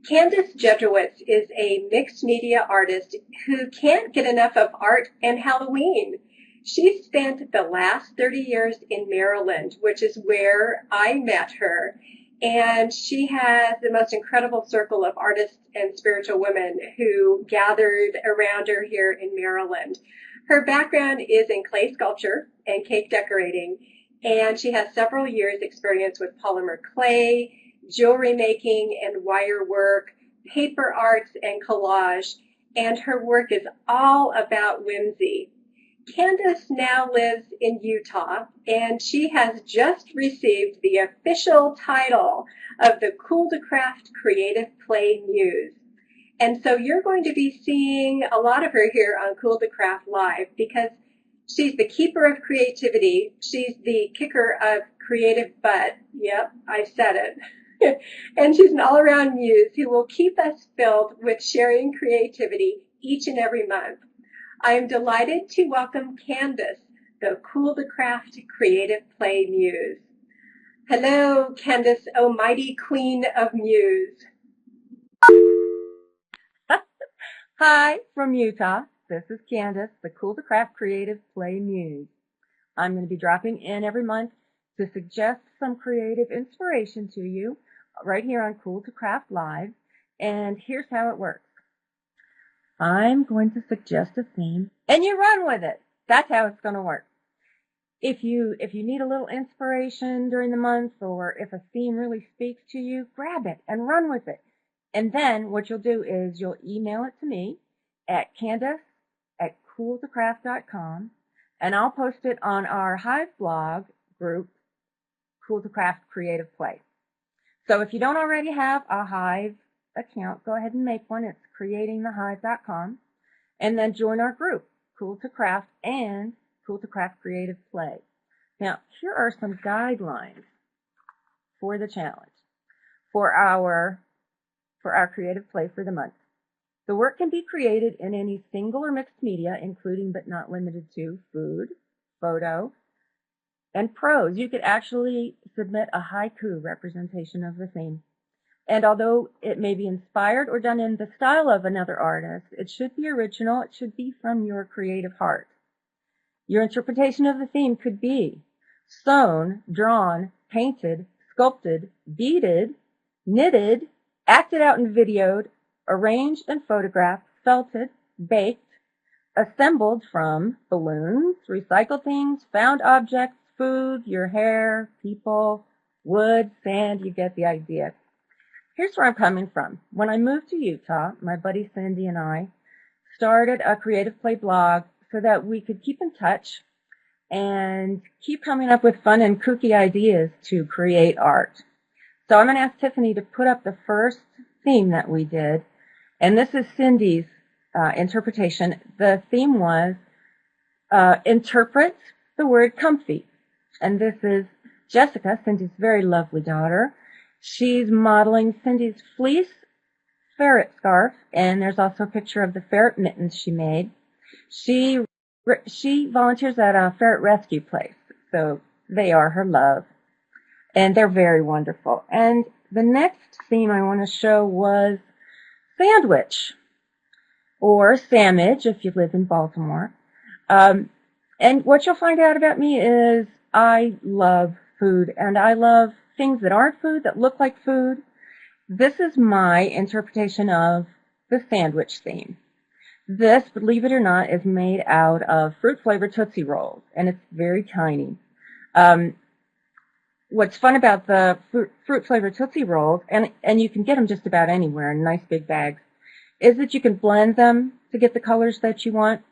Candace is a mixed media artist who can't get enough of art and Halloween. She spent the last 30 years in Maryland, which is where I met her. And she has the most incredible circle of artists and spiritual women who gathered around her here in Maryland. Her background is in clay sculpture and cake decorating, and she has several years experience with polymer clay, jewelry making and wire work, paper arts and collage, and her work is all about whimsy. Candace now lives in Utah, and she has just received the official title of the Cool2Craft Creative Play Muse. And so you're going to be seeing a lot of her here on Cool2Craft Live because she's the keeper of creativity. She's the kicker of creative butt. Yep, I said it. And she's an all-around muse who will keep us filled with sharing creativity each and every month. I am delighted to welcome Candace, the Cool2Craft Creative Play Muse. Hello, Candace, oh mighty queen of Muse. Hi from Utah. This is Candace, the Cool2Craft Creative Play Muse. I'm going to be dropping in every month to suggest some creative inspiration to you right here on Cool2Craft Live. And here's how it works. I'm going to suggest a theme and you run with it. That's how it's going to work. If you need a little inspiration during the month, or if a theme really speaks to you, grab it and run with it. And then what you'll do is you'll email it to me at Candace@Cool2Craft.com, and I'll post it on our Hive blog group, Cool2Craft Creative Play. So if you don't already have a Hive account, go ahead and make one. It's creatingthehive.com, and then join our group, Cool2Craft and Cool2Craft Creative Play. Now, here are some guidelines for the challenge for our creative play for the month. The work can be created in any single or mixed media, including but not limited to food, photo, and prose. You could actually submit a haiku representation of the theme. And although it may be inspired or done in the style of another artist, it should be original. It should be from your creative heart. Your interpretation of the theme could be sewn, drawn, painted, sculpted, beaded, knitted, acted out and videoed, arranged and photographed, felted, baked, assembled from balloons, recycled things, found objects, food, your hair, people, wood, sand. You get the idea. Here's where I'm coming from. When I moved to Utah, my buddy Cindy and I started a creative play blog so that we could keep in touch and keep coming up with fun and kooky ideas to create art. So I'm going to ask Tiffany to put up the first theme that we did, and this is Cindy's interpretation. The theme was interpret the word comfy, and this is Jessica, Cindy's very lovely daughter. She's modeling Cindy's fleece ferret scarf, and there's also a picture of the ferret mittens she made. She volunteers at a ferret rescue place, so they are her love. And they're very wonderful. And the next theme I want to show was sandwich, or sandwich if you live in Baltimore. And what you'll find out about me is I love food, and I love things that aren't food, that look like food. This is my interpretation of the sandwich theme. This, believe it or not, is made out of fruit-flavored Tootsie Rolls, and it's very tiny. What's fun about the fruit-flavored Tootsie Rolls, and you can get them just about anywhere in nice big bags, is that you can blend them to get the colors that you want.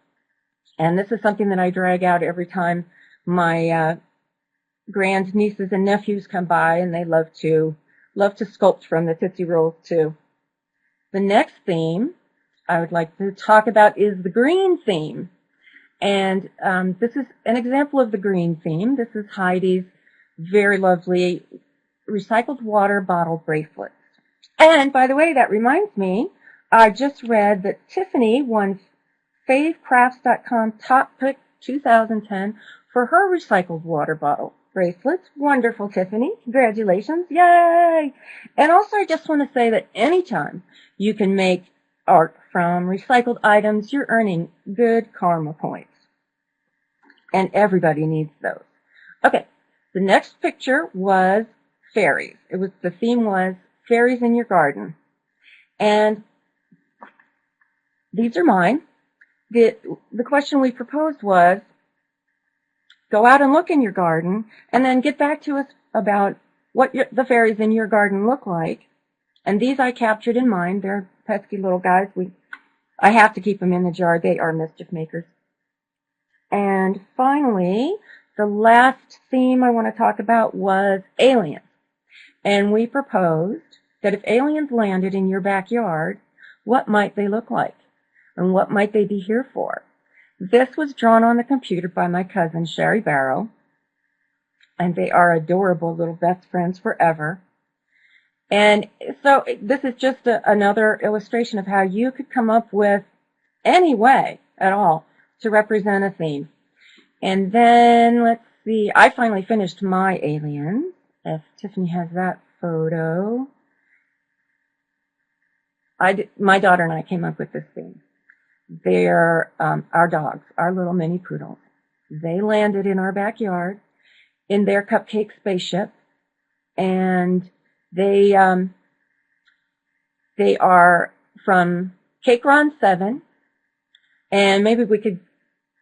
And this is something that I drag out every time my grand nieces and nephews come by, and they love to sculpt from the Tootsie Rolls too. The next theme I would like to talk about is the green theme. And this is an example of the green theme. This is Heidi's very lovely recycled water bottle bracelets. And by the way, that reminds me, I just read that Tiffany won favecrafts.com Top Pick 2010 for her recycled water bottle. bracelets. Wonderful, Tiffany. Congratulations. Yay! And also, I just want to say that anytime you can make art from recycled items, you're earning good karma points. And everybody needs those. Okay, the next picture was fairies. The theme was fairies in your garden. And these are mine. The question we proposed was, go out and look in your garden and then get back to us about what the fairies in your garden look like. And these I captured in mine. They're pesky little guys. I have to keep them in the jar. They are mischief makers. And finally, the last theme I want to talk about was aliens. And we proposed that if aliens landed in your backyard, what might they look like? And what might they be here for? This was drawn on the computer by my cousin, Sherry Barrow. And they are adorable little best friends forever. And so this is just another illustration of how you could come up with any way at all to represent a theme. And then, let's see, I finally finished my aliens. If Tiffany has that photo. My daughter and I came up with this theme. They're our dogs, our little mini poodles. They landed in our backyard in their cupcake spaceship, and they are from Cake Ron 7, and maybe we could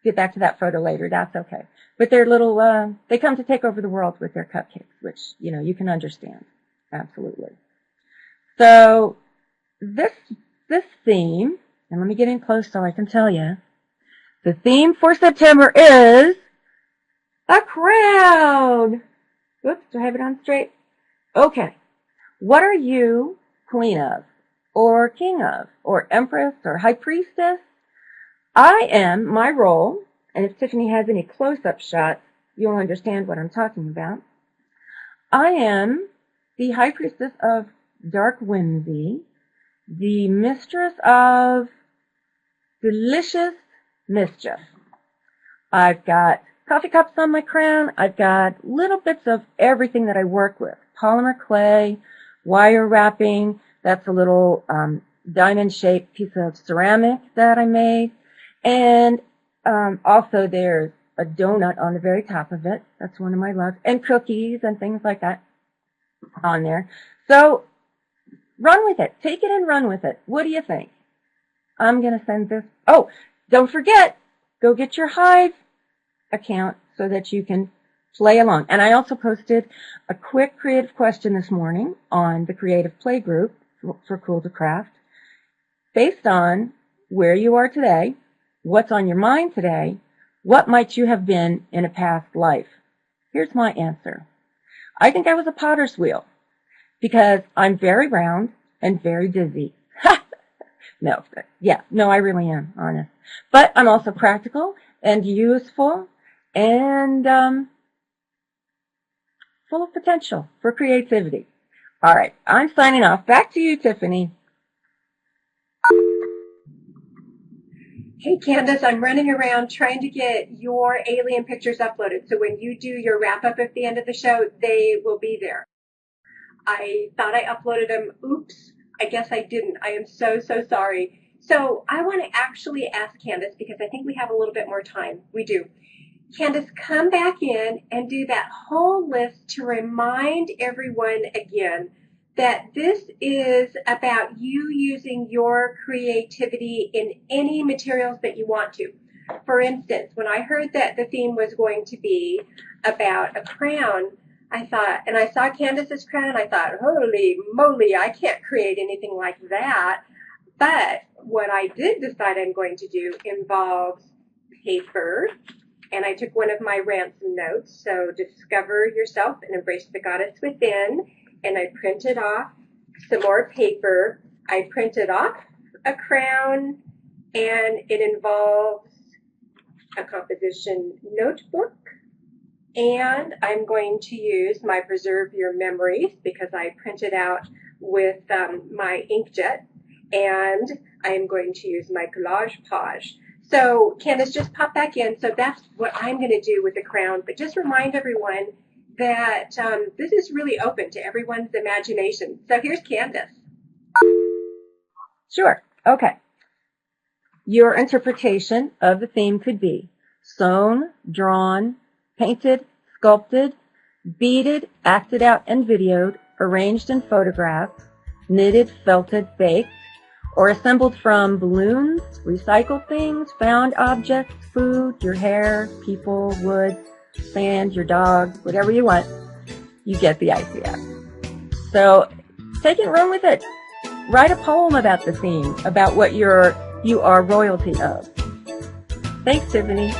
get back to that photo later. That's okay. But they're little, they come to take over the world with their cupcakes, which, you can understand. Absolutely. So this theme, and let me get in close so I can tell you, the theme for September is a crown. Oops, do I have it on straight? Okay. What are you queen of, or king of, or empress, or high priestess? I am my role, and if Tiffany has any close-up shots, you'll understand what I'm talking about. I am the high priestess of dark whimsy, the mistress of delicious mischief. I've got coffee cups on my crown. I've got little bits of everything that I work with. Polymer clay, wire wrapping. That's a little diamond-shaped piece of ceramic that I made. And also there's a donut on the very top of it. That's one of my loves. And cookies and things like that on there. So run with it. Take it and run with it. What do you think? I'm going to send this. Oh, don't forget, go get your Hive account so that you can play along. And I also posted a quick creative question this morning on the Creative Play group for Cool2Craft based on where you are today, what's on your mind today, what might you have been in a past life. Here's my answer. I think I was a potter's wheel because I'm very round and very dizzy. No, I really am, honest. But I'm also practical and useful and full of potential for creativity. All right, I'm signing off. Back to you, Tiffany. Hey, Candace, I'm running around trying to get your alien pictures uploaded. So when you do your wrap-up at the end of the show, they will be there. I thought I uploaded them. Oops, I guess I didn't. I am so sorry. So I want to actually ask Candace, because I think we have a little bit more time. We do. Candace, come back in and do that whole list to remind everyone again that this is about you using your creativity in any materials that you want to. For instance, when I heard that the theme was going to be about a crown, I thought, and I saw Candace's crown, I thought, holy moly, I can't create anything like that. But what I did decide I'm going to do involves paper, and I took one of my ransom notes, so discover yourself and embrace the goddess within, and I printed off some more paper. I printed off a crown, and it involves a composition notebook, and I'm going to use my Preserve Your Memories because I printed out with my inkjet, and I'm going to use my collage page. So Candace, just pop back in. So that's what I'm going to do with the crown. But just remind everyone, that this is really open to everyone's imagination. So here's Candace. Sure. Okay. Your interpretation of the theme could be sewn, drawn, painted, sculpted, beaded, acted out and videoed, arranged and photographed, knitted, felted, baked, or assembled from balloons, recycled things, found objects, food, your hair, people, wood, sand, your dog, whatever you want. You get the idea. So take it and run with it. Write a poem about the theme, about what you are royalty of. Thanks, Tiffany.